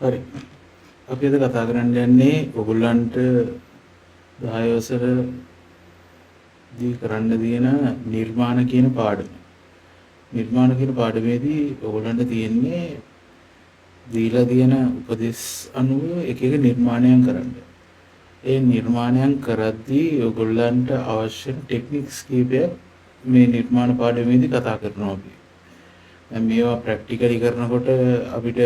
හරි. අපි අද කතා කරන්න යන්නේ ඔයගොල්ලන්ට 10 වසරදී කරන්න තියෙන නිර්මාණ කියන පාඩම. නිර්මාණ කියන පාඩමේදී ඔයගොල්ලන්ට තියෙන්නේ දීලා තියෙන උපදෙස් අනුව එක එක නිර්මාණයන් කරන්න. ඒ නිර්මාණයන් කරද්දී ඔයගොල්ලන්ට අවශ්‍ය ටෙක්නික්ස් කීපයක් මේ නිර්මාණ පාඩමේදී කතා කරනවා අපි. දැන් මේවා ප්‍රැක්ටිකලි කරනකොට අපිට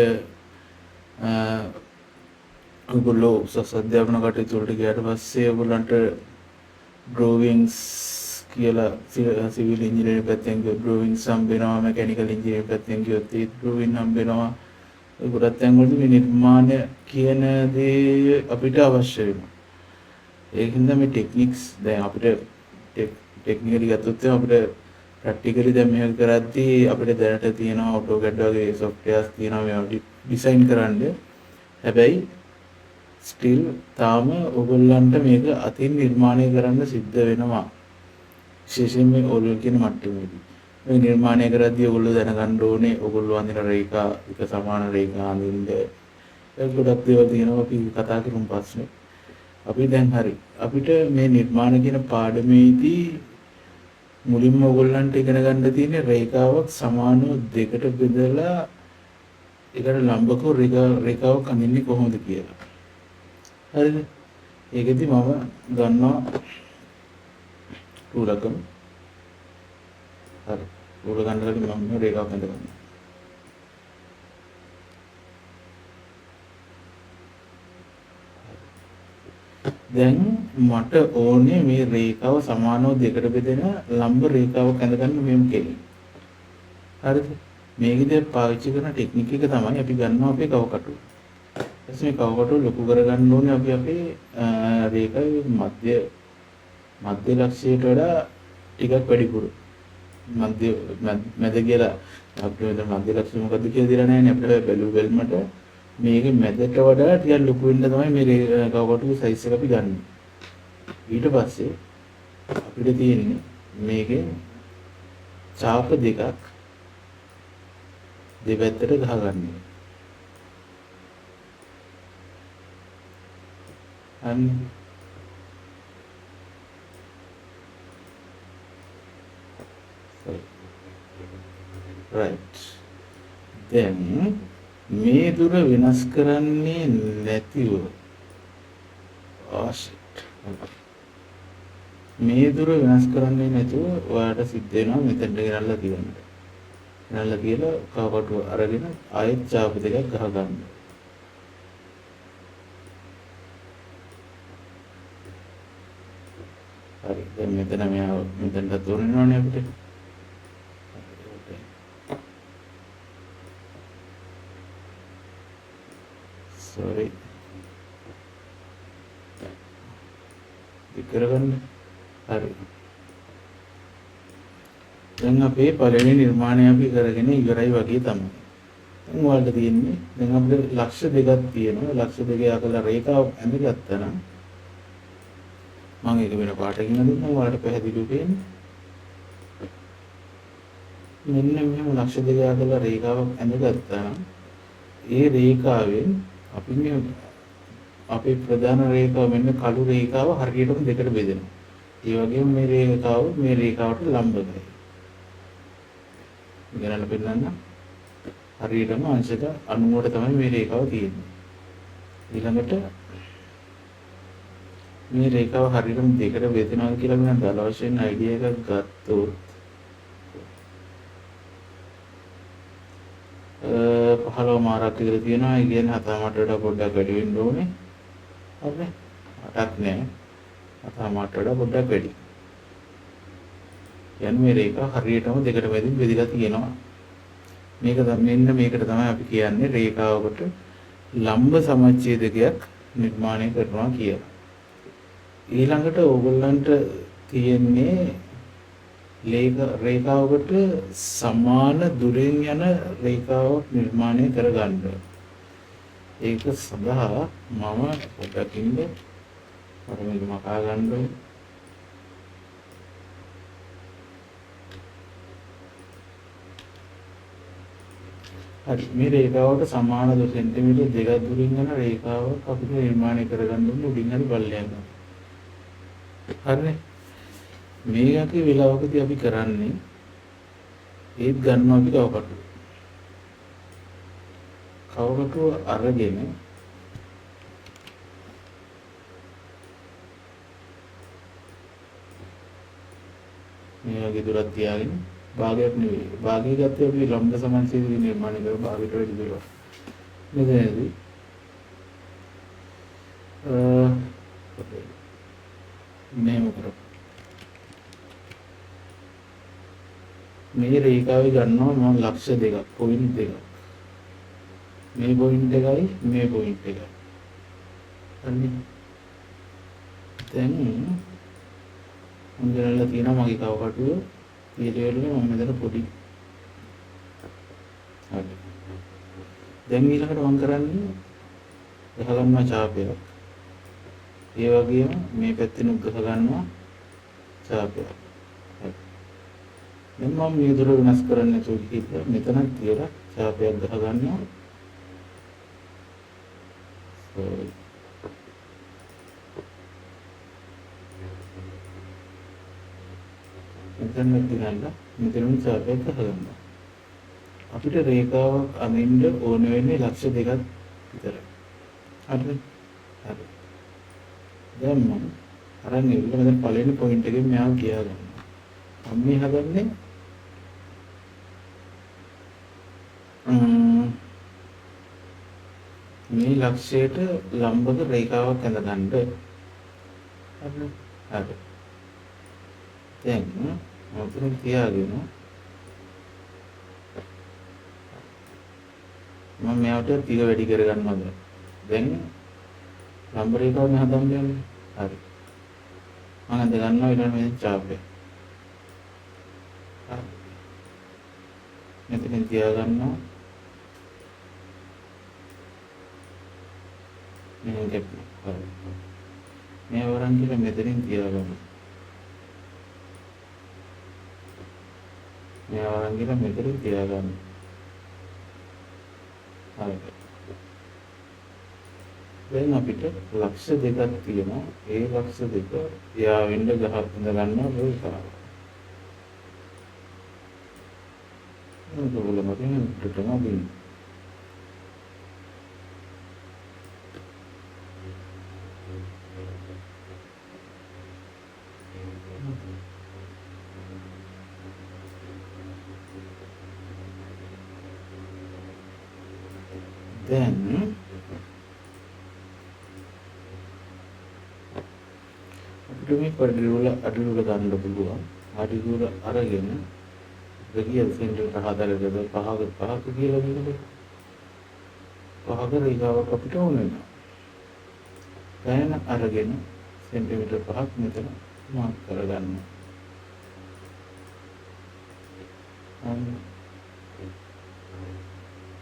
ඔයගොල්ලෝ උසස් අධ්‍යාපන කටයුතු වලට ගියාට පස්සේ ඔයගොල්ලන්ට ඩ්‍රෝවිංස් කියලා සිවිල් ඉංජිනේරින් පැත්තෙන් ඩ්‍රෝවිංස් හම්බ වෙනවා, මෙකැනිකල් ඉංජිනේරින් පැත්තෙන් ගියොත් ඒ ඩ්‍රෝවිං හම්බ වෙනවා. ඒ ගොඩක් තැන්වලදී මේ නිර්මාණ කියන දේ අපිට අවශ්‍ය වෙනවා. ඒකින්ද මේ ටෙක්නික්ස් දැන් අපිට ටෙක්නිකලි ගත්තොත් අපිට ප්‍රැක්ටිකලි දැන් මේක කරද්දී අපිට දැනට තියෙනවා AutoCAD වගේ softwares තියෙනවා මේවා ඩිසයින් කරන්න. හැබැයි ස්ටිල් තාම ඔයගොල්ලන්ට මේක අතින් නිර්මාණය කරන්න සිද්ධ වෙනවා. විශේෂයෙන් මේ ඕලෙවල් කියන මට්ටමේදී. මේ නිර්මාණය කරද්දී ඔයගොල්ලෝ දැනගන්න ඕනේ ඔයගොල්ලෝ අඳින රේඛා එක සමාන රේඛා අඳින්න. ඒක ගොඩක් දේවල් තියෙනවා අපි කතා කරමු පස්සේ. අපි දැන් හරි. අපිට මේ නිර්මාණ කියන පාඩමේදී මුලින්ම ඔයගොල්ලන්ට ඉගෙන ගන්න තියෙන්නේ රේඛාවක් සමානව දෙකට බෙදලා ඒකට ලම්බක රේඛාවක් අඳින්නේ කොහොමද කියලා. හරිද? ඒකෙදි මම ගන්නවා රූලකම. හරි. රූල ගන්න කලින් මම මේ රේඛාවක් අඳගන්නවා. දැන් මට ඕනේ මේ රේඛාව සමානව දෙකට බෙදෙන ලම්බ රේඛාවක් අඳගන්න මෙම් කෙලින්. හරිද? මේකෙදී පාවිච්චි කරන ටෙක්නික් එක තමයි අපි ගන්නවා අපේ කවකටුව. ඊට මේ කවකටුව ලොකු කරගන්න ඕනේ අපි අපේ රේඛාවේ මධ්‍ය ලක්ෂයට වඩා ටිකක් වැඩිපුර. මැද කියලා අපිට මධ්‍ය ලක්ෂය මොකද්ද කියලා දෙලා නැහැ නේ අපිට බැලුමට මේකේ මැදට වඩා ටිකක් ලොකු වෙන්න තමයි මේ කවකටුවේ සයිස් එක අපි ගන්න. ඊට පස්සේ අපිට තියෙන්නේ මේකේ ඡාප දෙකක් දෙපැත්තට ගහගන්න. අන්න right. දැන් මේ දුර වෙනස් කරන්නේ නැතිව මේ දුර වෙනස් කරන්නේ නැතුව ඔයාලට සිද්ධ වෙනවා මෙතනට ගෙනල්ලා තියන්න. ගෙනල්ලා කියලා කවකටුව අරගෙන ආයෙත් ඡාප දෙකක් ගහගන්න. හරි. දැන් මෙතන මෙයා මෙතනට තෝරනවානේ අපිට. sorry. කරගන්න. හරි. දැන් අපේ පළවෙනි නිර්මාණය අපි කරගෙන ඉවරයි වගේ තමයි. දැන් ඔයාලට තියෙන්නේ දැන් අපිට ලක්ෂ දෙකක් තියෙනවා. ලක්ෂ දෙකේ අකල රේඛාවක් ඇඳගත්තා නම් මම ඒක වෙන පාටකින් අඳින්නම් ඔයාලට පැහැදිලිව පේන්නේ. මෙන්න මෙහෙම ලක්ෂ දෙකේ අකල රේඛාවක් ඇඳගත්තා නම් ඒ රේඛාවෙන් අපි මේ අපේ ප්‍රධාන රේඛාව මෙන්න කළු රේඛාව හරියටම දෙකට බෙදෙනවා. ඒ වගේම මේ රේඛාව මේ රේඛාවට ලම්බකයි. ඉගෙනන්න පෙන්නන්න. හරියටම අංශක 90ට තමයි මේ රේඛාව තියෙන්නේ. ඊළඟට මේ රේඛාව හරියටම දෙකට බෙදෙනවා කියලා මම දල වශයෙන් අයිඩියා එකක් ගත්තොත් 15 මාරක් විතර තියෙනවා. ඒ කියන්නේ 7-8ට වඩා පොඩ්ඩක් වැඩි වෙන්න ඕනේ. හරිද? 8ක් නෑ. 7-8ට වඩා පොඩ්ඩක් වැඩි. කියන්නේ මේ රේඛාව හරියටම දෙකට බෙදලා තියෙනවා. මේක මෙන්න මේකට තමයි අපි කියන්නේ රේඛාවකට ලම්බ සමච්ඡේදකයක් නිර්මාණය කරනවා කියලා. ඊළඟට ඕගොල්ලන්ට තියෙන්නේ රේඛාවකට සමාන දුරින් යන රේඛාවක් නිර්මාණය කරගන්න. ඒක සඳහා මම පොඩ්ඩක් ඉන්න මේක මකා ගන්න ඕනේ. හරි මේ රේඛාවට සමාන සෙන්ටිමීටර් දෙකක් දුරින් යන රේඛාවක් අපිට නිර්මාණය කරගන්න ඕනේ උඩින් හරි පල්ලෙහාම. හරිනේ. මේ යකේ වෙලාවකදී අපි කරන්නේ ඒත් ගන්නවා අපි කවකටුව. කවකටුව අරගෙන මේ වගේ දුරක් තියාගෙන භාගයක් නෙවෙයි. භාගය ගත්තේ අපි ලම්බ සමාන්තර නිර්මාණය කරලා භාගයට වැඩි දුරක්. මෙතනදී මෙහෙම කරමු. මේ රේඛාවේ ගන්නවා මම ලක්ෂ දෙකක් පොයින්ට් දෙකක්. මේ පොයින්ට් එකයි මේ පොයින්ට් එකයි. හරිද? දැන් මම ගණන්ලා තියෙනවා මගේ කවකටුව ඊළඟට මම මෙතන පොඩි. හරි. දැන් ඊළඟට මම කරන්නේ ගහ ගන්නවා ඡාපයක්. ඒ වගේම මේ පැත්තෙන් ගහ ගන්නවා ඡාපයක්. හරි. දැන් මම මේ දුර වෙනස් කරන්න නැතුව ගිහිල්ලා මෙතන තියලා ඡාපයක් ගහ ගන්නවා. මෙතන තියලා මෙතන ඡාපයක් ගහ ගන්නවා. අපිට රේඛාවක් අඳින්න ඕන වෙන්නේ ලක්ෂ දෙකක් විතරයි. හරිද? හරි. දැන් මම අරන් ඉන්න මෙතන පළවෙනි පොයින්ට් එකෙන් මෙයාව ගියා ගන්නවා. මම මේ හදන්නේ මේ ලක්ෂයට ලම්බක රේඛාවක් ඇඳගන්න. හරිද? හරි. දැන් මම තියාගෙන මම මෙයාට තිර වැඩි කරගන්නවද? දැන් ලම්බ රේඛාව මේ හදන්න යන්නේ. හරි. මම අද ගන්නවා ඊළඟ මේ ඡාපය. හරි. මෙතනින් තියා ගන්නවා. මේ දෙක. හරි. මේ වරන් කියලා මෙතනින් තියා ගන්නවා. මේ වරන් කියලා මෙතනින් තියා ගන්නවා. හරි. දැන් අපිට ලක්ෂ දෙකක් තියෙනවා. ඒ ලක්ෂ දෙක යාවෙන්න ගහ ගන්නවා රේඛාව. මේක බලමු දෙන්නටම බින්. දැන් අපිට මේ පරිවල අඩුවල ගන්න පුළුවන්. අඩුවල අරගෙන රෙගියල් සෙන්ටර් හදාගන්නද පහක කියලා කියනකොට පහක රේඛාවක් අපිට ඕන වෙනවා. ගණන අරගෙන සෙන්ටිමීටර් 5ක් මෙතන මාක් කරගන්න.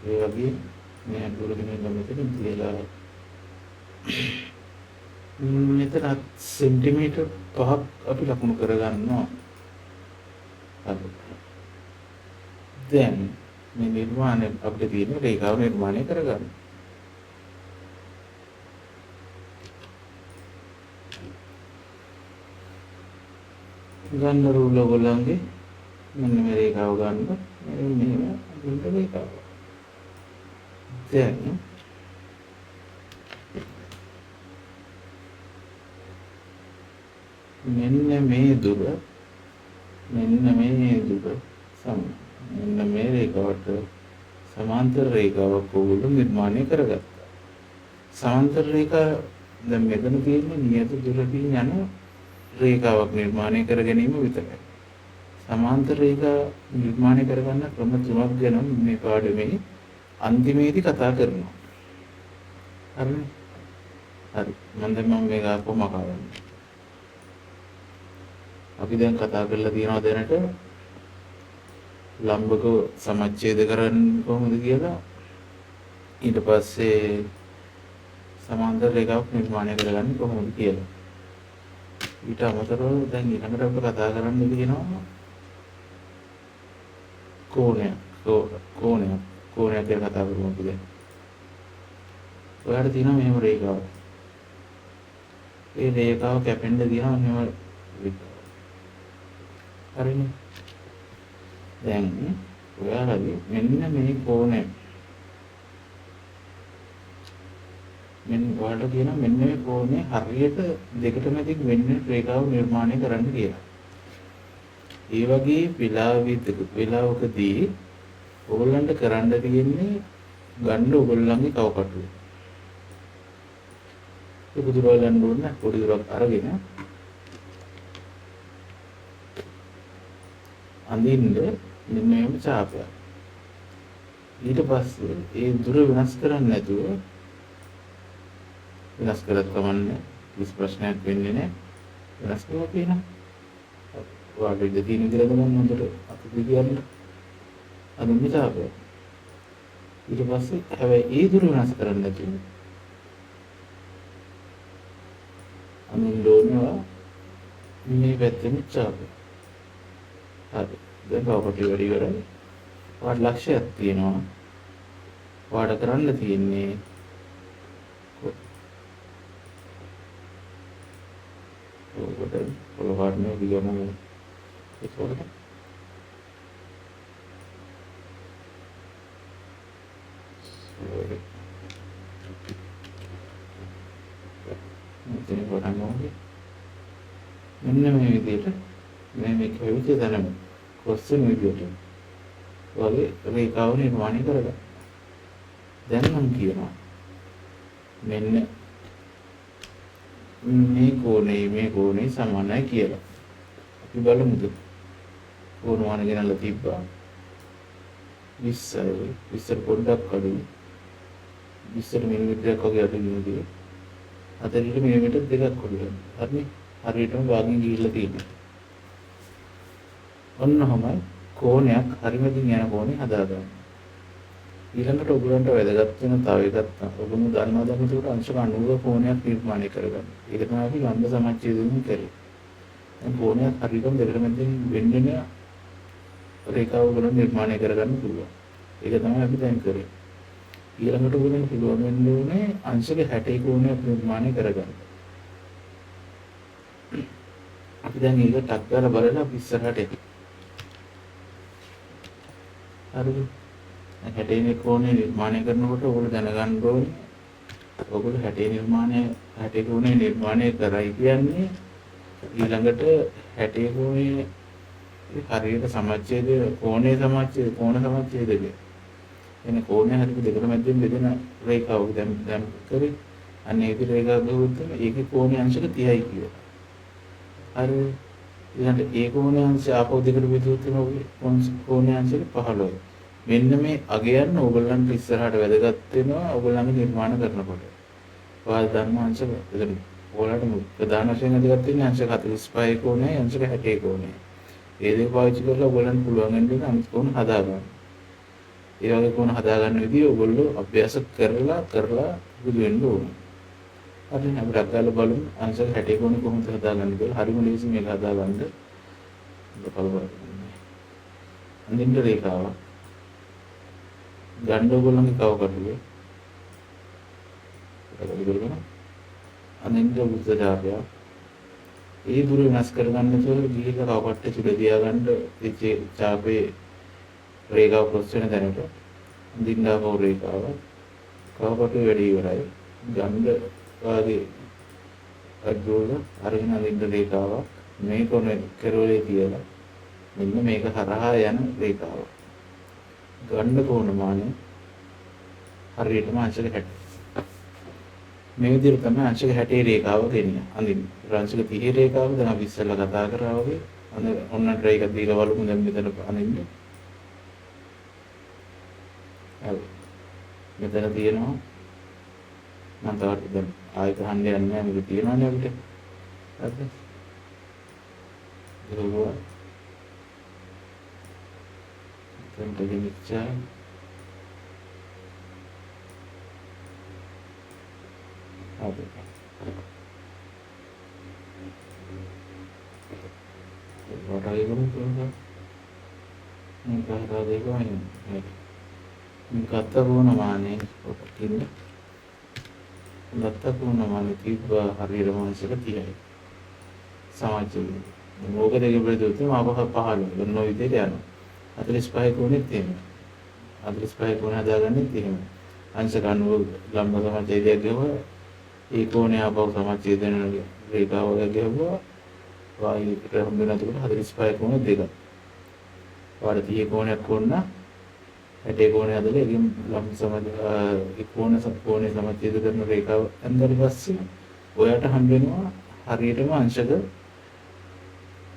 ඒ වගේ මේ අඩුවලගෙන මෙතන තියලා මෙතන සෙන්ටිමීටර් 5ක් අපි ලකුණු කරගන්නවා. හරි. දැන් මේ නිර්මාණය අපිට තියෙන රේඛාව නිර්මාණය කරගන්න. ගන්න රූල ඔයගොල්ලන්ගේ මෙන්න මේ රේඛාව ගන්න. මෙන්න මේ රේඛාව. දැන් මෙන්න මේ දුර මෙන්න මේ රේඛාවට සමාන්තර රේඛාවක් ඕගොල්ලෝ නිර්මාණය කරගත්තා. සමාන්තර රේඛා දැන් මෙතන තියෙන්නේ නියත දුරකින් යන රේඛාවක් නිර්මාණය කර ගැනීම විතරයි. සමාන්තර රේඛා නිර්මාණය කරගන්න ක්‍රම තුනක් ගැන මේ පාඩමේ අන්තිමේදී කතා කරනවා. හරිනේ? හරි. මම මේක කොහොම කරන්නේ? අපි දැන් කතා කරලා තියෙනවා දැනට ලම්බක සමච්ඡේද කරන්නේ කොහොමද කියලා. ඊට පස්සේ සමාන්තර රේඛාවක් නිර්මාණය කරගන්නේ කොහොමද කියලා. ඊට අමතරව දැන් ඊළඟට අපිට කතා කරන්න තියෙනවා කෝණයක් ගැන කතා කරමු අපි දැන්. ඔයාලට තියෙනවා මෙහෙම රේඛාවක්. ඒ රේඛාව කැපෙන්න දිහා මෙහෙම රේඛාවක්. හරිනේ. දැන් ඔයාලගේ මෙන්න මේ කෝණය මෙන්න ඔයාලට කියනවා මෙන්න මේ කෝණය හරියට දෙකට මැදින් වෙන්න රේඛාව නිර්මාණය කරන්න කියලා. ඒ වගේ වෙලාවකදී ඕගොල්ලන්ට කරන්න තියෙන්නේ ගන්න ඕගොල්ලන්ගේ කවකටුව. ඒ පුදුරවල් ගන්න ඕන පොඩි දුරක් අරගෙන අඳින්න මෙන්න මේම ඡාපයක්. ඊට පස්සේ ඒ දුර වෙනස් කරන්නේ නැතුව වෙනස් කරත් කමන්නේ කිසි ප්‍රශ්නයක් වෙන්නේ නැහැ. වෙනස් කරලා කියනවා. ඔයාලට ඉඳ තියෙන විදිහට ගමන් හොඳට අපි කියන්නේ අඳින්න ඡාපයක්. ඊට පස්සේ හැබැයි ඒ දුර වෙනස් කරන්නේ නැතුව අඳින්න ඕනවා මේ පැත්තෙම ඡාපයක්. හරි. දැන් කවකට වැඩි කරන්නේ. ඔයාලට ලක්ෂයක් තියෙනවා. ඔයාලට කරන්න තියෙන්නේ ඔකට පොළොවර්ණය දිගම ඒකට මෙතන පටන් ගමු. මෙන්න මේ විදිහට මේ කවිත දැනමු. කොස්සින විදිහට වගේ රේඛාව නිර්මාණය කරගන්න. දැන් මම කියනවා මෙන්න මේ කෝණේ සමානයි කියලා. අපි බලමුද? කෝණ වහන ගෙනල්ලා තිබ්බා. 20 පොඩ්ඩක් අඩුයි. 20 මිලිමීටරයක් වගේ අඩුයි. 40 මිලිමීටර දෙකක් අඩුයි. හරිනේ? හරියටම භාගයෙන් ගිහිල්ලා තියෙනවා. ඔන්නමයි කෝණයක් හරිමකින් යන කෝණේ හදාගන්න. ඊළඟට ඔයගලන්ට වැදගත් වෙන තව එකක් ඔයගොල්ලෝ දන්නවා දැන් ඒකට අංශක 90 කෝණයක් නිර්මාණය කරගන්න. ඒක තමයි අපි ලම්බ සමච්ඡේදයෙන් කරේ. දැන් කෝණයක් හරියටම දෙකට මැදින් වෙන්න රේඛාව වල නිර්මාණය කරගන්න පුළුවන්. ඒක තමයි අපි දැන් කරේ. ඊළඟට ඔයගොල්ලන්ට පුළුවන් වෙන්න ඕනේ අංශක 60 කෝණයක් නිර්මාණය කරගන්න. අපි දැන් ඒක ටක් කරලා බලලා අපි ඉස්සරහට එමු. හරිද? 60 කෝණය නිර්මාණය කරනකොට ඔයගොල්ලෝ දැනගන්න ඕනේ ඔයගොල්ලෝ 60 කෝණය නිර්මාණය කරයි කියන්නේ ඊළඟට 60 කෝණයේ හරියට සමච්ඡේද කෝණ සමච්ඡේදක එන කෝණය හරියට දෙකට මැදින් බෙදෙන රේඛාවක් දැන් කරේ අන්නේ ඒ රේඛාව ගහුවොත් ඒකේ කෝණය අංශක 30යි කියලා. හරි ඊළඟට ඒ කෝණය අංශය ආපහු දෙකට බෙදුවොත් කෝණය අංශක 15යි. මෙන්න මේ අගයන් ඕගොල්ලන්ට ඉස්සරහට වැදගත් වෙනවා ඕගොල්ලන්ගේ නිර්මාණ කරනකොට. ඔයාලා දන්න අංශක එතන ඕගොල්ලන්ට ප්‍රධාන වශයෙන් වැදගත් වෙන්නේ අංශක 45 කෝණයයි අංශක 60 කෝණයයි. ඒ දෙක පාවිච්චි කරලා ඔයගොල්ලන්ට පුළුවන් වෙන්නේ අනිත් කෝණ හදාගන්න. ඒ වගේ කෝණ හදාගන්න විදිහ ඔයගොල්ලෝ අභ්‍යාස කරලා පුරුදු වෙන්න ඕනේ. හරිනේ අපිට අග්ගාල බලමු අංශක 60 කෝණ කොහොමද හදාගන්නේ කියලා. හරිම ලේසි මේක හදාගන්න. අඳින්න රේඛාව ගන්න ඕගොල්ලන්ගේ කවකටුවේ අඳින්න උද්ද ඡාපය ඒ දුර වෙනස් කරගන්න තුොර ගිහිල්ලා කවකට්ටේ තුල තියාගන්න ඒ ඡාපේ රේඛාව ක්‍රොස් වෙන තැනට අඳින්න ආපහු රේඛාව කවකටුවේ වැඩි ඉවරයි ගන්න වාගේ අද්දෝල අරගෙන අඳින්න රේඛාව මේ කොන කෙරවලේ තියලා මෙන්න මේක හරහා යන රේඛාව ගන්න කෝණමානය හරියටම අංශක 60. මේ විදිහට තමයි අංශක 60 රේඛාව ගෙනියන්නේ. අඳින්න. අංශක 30 රේඛාව දැන් අපි ඉස්සෙල්ලා කතා කරා වගේ ඔන්න ට්‍රයි එකක් දීලා බලමු දැන් මෙතන අඳින්න. හරි. මෙතන තියෙනවා මම තවත් දැන් ආයෙ ගහන්න යන්නේ නැහැ මේක තියෙනවනේ අපිට. හරිද? ගිරුවා Then the mixture what are you going to do? ගත කොනමානේ ඔකින්න ගත කොනමානේ තිබ්බා හරියටම අංශක 30යි සමාජයේ මොකද ඒක ප්‍රතිඋත්තර මාපහ 15 ගන්න විදිහට යනවා 45 කොනෙත් එහෙම 45 කොන හදාගන්නෙත් එහෙම අංශක 90 ලම්බ සමාජයේදී ගිහුවා ඒ කොනේ ආපහු සමාජයේදී රේඛාව ගැහුවා වායුකට හම්බෙනකොට 45 කොන දෙකක් වාර 30 කොනයක් වුණ 60 කොනේ හදලා ඒකෙන් ලම්බ සමාජ ඒ කොනේ සමාජයේදී කරන රේඛාව අන්දර පස්සේ ඔයාට හම්බෙනවා හරියටම අංශක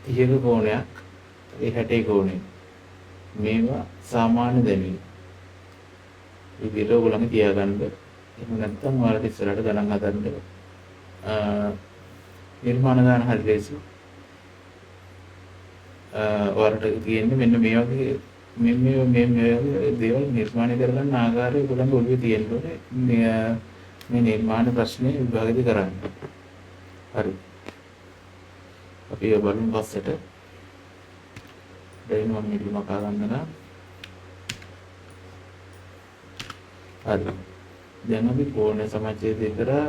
30ක කෝණයක් ඒ 60 කෝණේ මේවා සාමාන්‍ය දැනීම. මේ විදිහට ඔයගොල්ලන් තියාගන්න. එහෙම නැත්නම් ඔයාලට ඉස්සරහට ගණන් හදන්න නිර්මාණ ගන්න හරි ලේසි. ඔයාලට තියෙන්නේ මෙන්න මේ වගේ මේ දේවල් නිර්මාණය කරගන්න ආකාරය ඔයගොල්ලන්ගේ ඔළුවේ තියෙන්න ඕනේ. මේ නිර්මාණ ප්‍රශ්නේ විභාගෙදි කරන්න. හරි. අපි ඒ බලමු පස්සට. දැන් මම මේක මකා ගන්නවා. හරි. දැන් අපි කෝණ සමච්ඡේදය කරා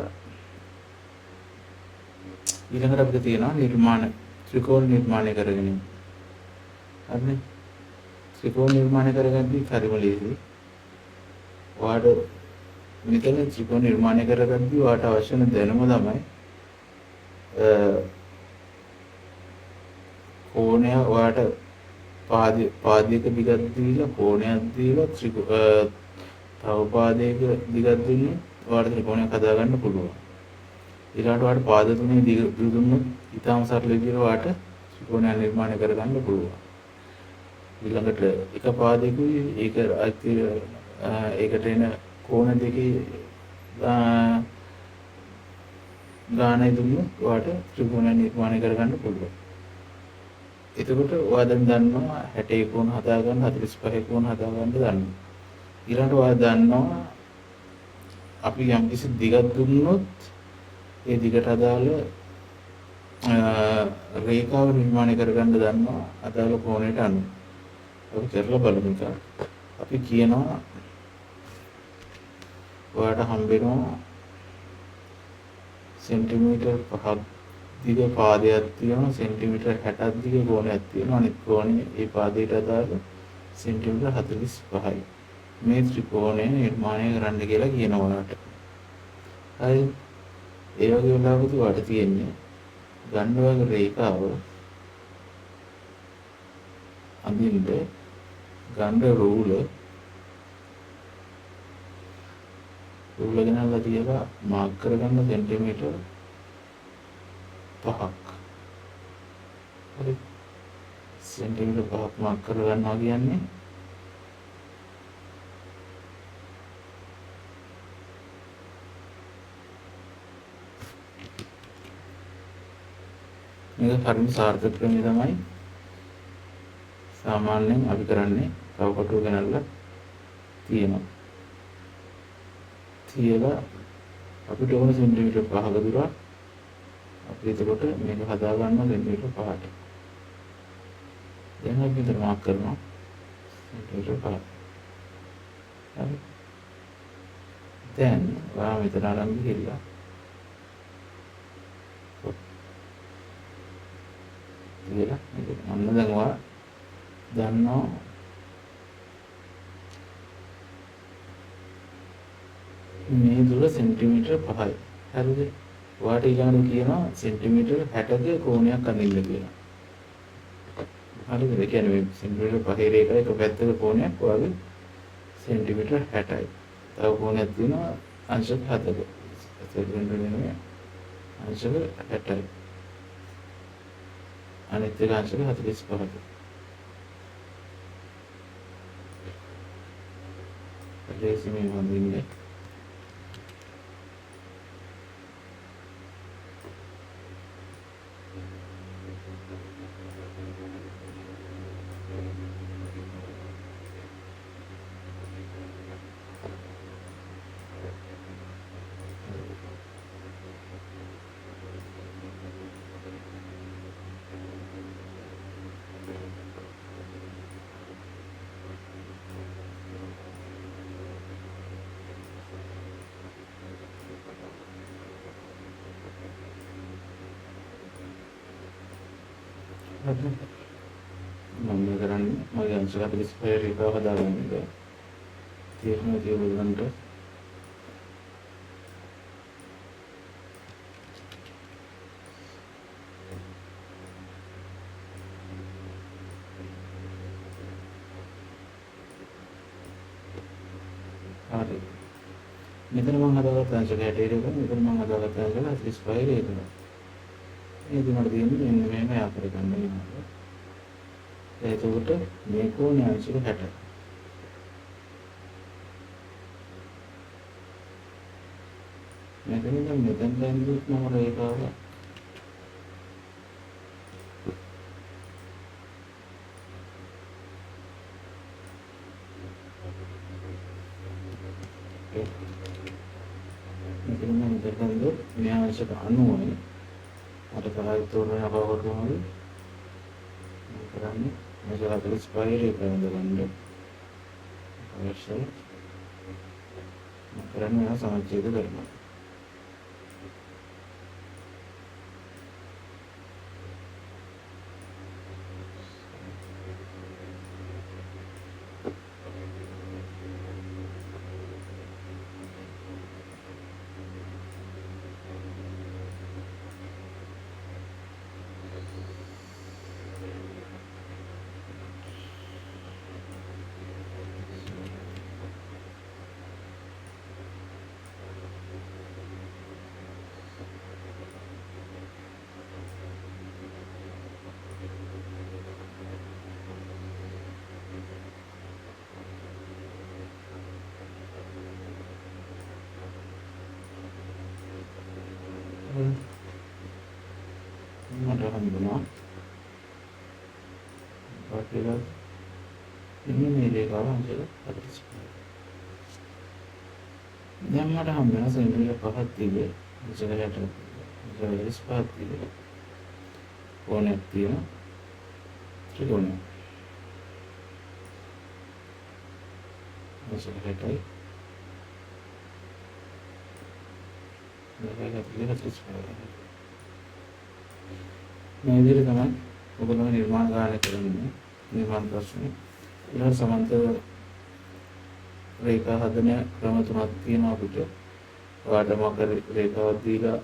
ඊළඟට අපිට තියෙනවා නිර්මාණ ත්‍රිකෝණ නිර්මාණය කරගෙන. හරිනේ. ත්‍රිකෝණ නිර්මාණය කරගද්දී හරිම ලේසි. ඔයාලට මෙතන ත්‍රිකෝණ නිර්මාණය කරගද්දී ඔයාලට අවශ්‍ය වෙන දැනුම තමයි කෝණය ඔයාලට පාදයක දිගක් දීලා කෝණයක් දීලා තව පාදයක දිගක් දුන්නොත් ඔයාලට ත්‍රිකෝණයක් හදාගන්න පුළුවන්. ඊළඟට ඔයාලට පාද තුනේ දිග දුන්නොත් ඊටම සරල විදිහට ඔයාලට ත්‍රිකෝණයක් නිර්මාණය කරගන්න පුළුවන්. ඊළඟට එක පාදයකුයි ඒකට එන කෝණ දෙකේ ගානයි දුන්නොත් ඔයාලට ත්‍රිකෝණයක් නිර්මාණය කරගන්න පුළුවන්. එතකොට ඔයා දැන් දන්නවා 60 කෝණ හදාගන්න 45 කෝණ හදාගන්න දන්නවා. ඊළඟට ඔයා දන්නවා අපි යම් කිසි දිගක් දුන්නොත් ඒ දිගට අදාළ රේඛාව නිර්මාණය කරගන්න දන්නවා අදාළ කෝණයට අනුව. අපි කරලා බලමු එක. අපි කියනවා ඔයාට හම්බෙනවා සෙන්ටිමීටර් 5ක් දිග පාදයක් තියෙනවා සෙන්ටිමීටර් 60ක් දිග කෝණයක් තියෙනවා අනිත් කෝණය ඒ පාදයට අදාළ සෙන්ටිමීටර් 45යි මේ ත්‍රිකෝණය නිර්මාණය කරන්න කියලා කියනවා ඔයාලට. හරි. ඒ වගේ වෙලාවකදී ඔයාලට තියෙන්නේ ගන්න වගේ රේඛාව අඳින්න ගන්න රූල ගෙනල්ලා තියලා මාක් කරගන්න සෙන්ටිමීටර් 5ක්. හරි. සෙන්ටිමීටර් 5ක් මාක් කරගන්නවා කියන්නේ මේක හරිම සාර්ථක ක්‍රමය තමයි. සාමාන්‍යයෙන් අපි කරන්නේ තව කොටුව ගෙනල්ලා තියෙනවා. තියලා අපිට ඕන සෙන්ටිමීටර් 5ක දුරක් අපි එතකොට මේක හදා ගන්නවා සෙන්ටිමීටර් 5ට. දැන් අපි මෙතන මාක් කරනවා සෙන්ටිමීටර් 5. හරි. දැන් ඔයා මෙතන අරන් ගිහිල්ලා කියලා අන්න දැන් ඔයා දන්නවා මේ දුර සෙන්ටිමීටර් 5යි. හරිද? ඔයාට ඊළඟට කියනවා සෙන්ටිමීටර් 60ක කෝණයක් අඳින්න කියලා. හරිද? ඒ කියන්නේ මේ සෙන්ටිමීටර් 5 රේඛාවේ එක පැත්තක කෝණයක් ඔයාගේ සෙන්ටිමීටර් 60යි. තව කෝණයක් තියෙනවා අංශක 7ක. සෙන්ටිමීටර් නෙමෙයි. අංශක 60යි. අනිත් එක අංශක 45ක. ලේසි මේ වඳින්නේ. මම කරන්නේ මගේ අංශ 45 රේඛාව හදාගන්න එක. තේරෙනවා ඒගොල්ලන්ට. හරි. මෙතන මම හදාගත්ත අංශ 60 එක, මෙතන මම හදාගත්ත අංශ 45 එක. මේ දුන්නට තියෙන්නේ මෙන්න මේක යාපර ගන්න වෙනවා. එතකොට මේ කෝණය අංශ 60. මෙතන දැන් මෙතෙන් දැන්දුත් මම රේඛාව මෙතන මම දැන්දුත් මේ අංශ 90යි. අර කරායි තෝරන අපවර්තනවල කරන්නේ මේක 45 රේඛාව ගන්න. අවශ්‍යයි. කරන්නේ සමච්ඡේද කරනවා. මට හම්බුණා. වාක්‍යය ඉන්නේ මේ රේඛාව අංශ 45. දැන් මට හම්බෙනවා සෙන්ටර් පහක් තිබේ. ඉස්සරහට 45ක් තිබේ. කෝණයක් තියෙනවා. ත්‍රිකෝණය. ඉස්සරහටයි. මේ විදිහට තමයි ඔයගොල්ලෝ නිර්මාණ කාර්ය කරන්නේ. නිර්මාණ ප්‍රශ්නේ. ඊළඟ සමාන්තර රේඛා හදන ක්‍රම තුනක් තියෙනවා අපිට. ඔයාලට මොකද රේඛාවක් දීලා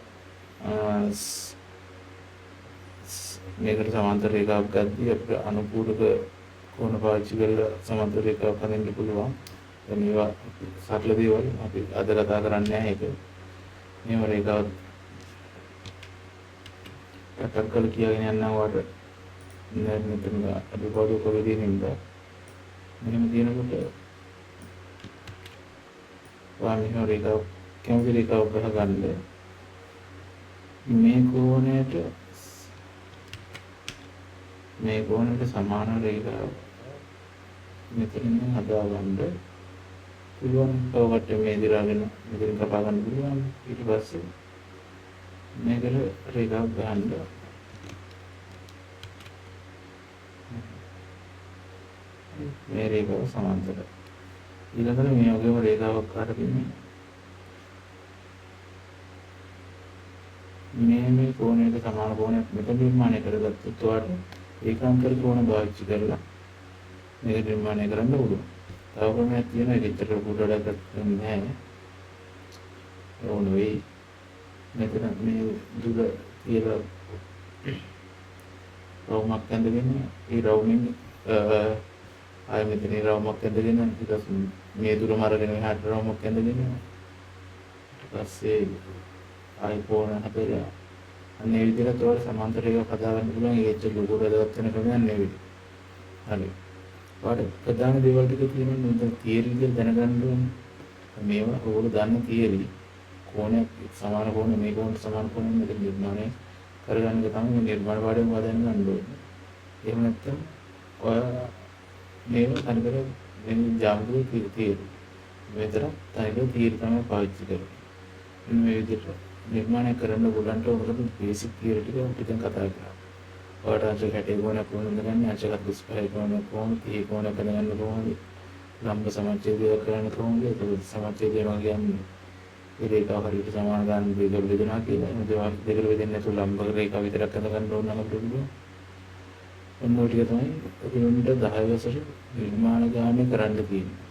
මේකට සමාන්තර රේඛාවක් ගද්දී අපිට අනුපූරක කෝණ පාවිච්චි කරලා සමාන්තර රේඛාවක් හදන්න පුළුවන්. දැන් මේවා සරල දේවල් අපි අද කතා කරන්නේ නැහැ ඒක. මේව රේඛාවක් කටකල් කියගෙන යනවා වට මෙතන අදුපාදු කොවිදින් ඉඳලා මෙහෙම තියෙනකොට වා මෙහෙම රේඛාව කැමති රේඛාවක් ගහගන්න මේ කෝණයට සමාන රේඛාව මෙතනින් හදාගන්න පුළුවන්. ඔකට මේ දිරාගෙන මෙතන කපා ගන්න පුළුවන්. ඊට පස්සේ මේකට රේඛාවක් ගන්න. මේ රේඛාව සමාන්තර. ඊළඟට මේ වගේම රේඛාවක් අරගෙන මේ කෝණයට සමාන කෝණයක් මෙතන නිර්මාණය කරගත්තොත් ඔයාලට ඒකාන්තර කෝණ භාවිත කරලා මේක නිර්මාණය කරන්න පුළුවන්. තව ක්‍රමයක් තියෙනවා. ඒක ඇත්තට පුඩඩක් නැහැ. ඕන වෙයි. මෙතන මේ දුර කියලා රවුමක් ඇඳගෙන ඒ රවුමින් ආයෙ මෙතන රවුමක් ඇඳගෙන ඊට පස්සේ මේ දුරම අරගෙන එහාට රවුමක් ඇඳගෙන ඊට පස්සේ ආයෙ කෝණ හතරක් අනේ විදිහට තෝර සමාන්තර රේඛාවක් හදාගන්න පුළුවන්. ඒක ඇත්තට ලොකු වැඩක් වෙන ක්‍රමයක් නෙවෙයි. හරි. වාට ප්‍රධාන දේවල් ටික තියෙනවා. මේ තියරි විදිහට දැනගන්න ඕනේ. මේවා ඕගොල්ලෝ දන්න තියරි. කෝණයක් සමාන කෝණ මේ කෝණයට සමාන කෝණ මෙතන නිර්මාණය කරගන්න එක තමයි මේ නිර්මාණ පාඩම වදන්න ගන්න ඕනේ. එහෙම නැත්නම් ඔයා මේව තනිකර මේ ජාමතුරු තියරි. මෙතන තනිකර තියරි තමයි පාවිච්චි කරන්නේ. මේ විදිහට නිර්මාණය කරන්න ඕගොල්ලන්ට ඔයගොල්ලෝ බේසික් තියරි ටික අපිට කතා කරා. ඔයාලට අංශ 60 කෝණයක් කොහොමද ගන්නේ? අංශ 45 කෝණයක් කොහොමද? 30 කෝණයක් ගන්න කොහොමද? ලම්බ සමච්ඡේදය කරන්න කොහොමද? ඒක සමච්ඡේදය මම කියන්නේ ඒ රේඛාව හරියට සමාන ගන්න දෙකකට බෙදනවා කියලා. එහෙනම් දෙකකට බෙදෙන්නේ නැතුව ලම්බ රේඛාව විතරක් අඳ ගන්න ඕන නම් අපිට පුළුවන්. ඔන්න ඔය ටික තමයි කිලෝමීටර් 10 වසර නිර්මාණ ගානේ කරන්න තියෙන්නේ.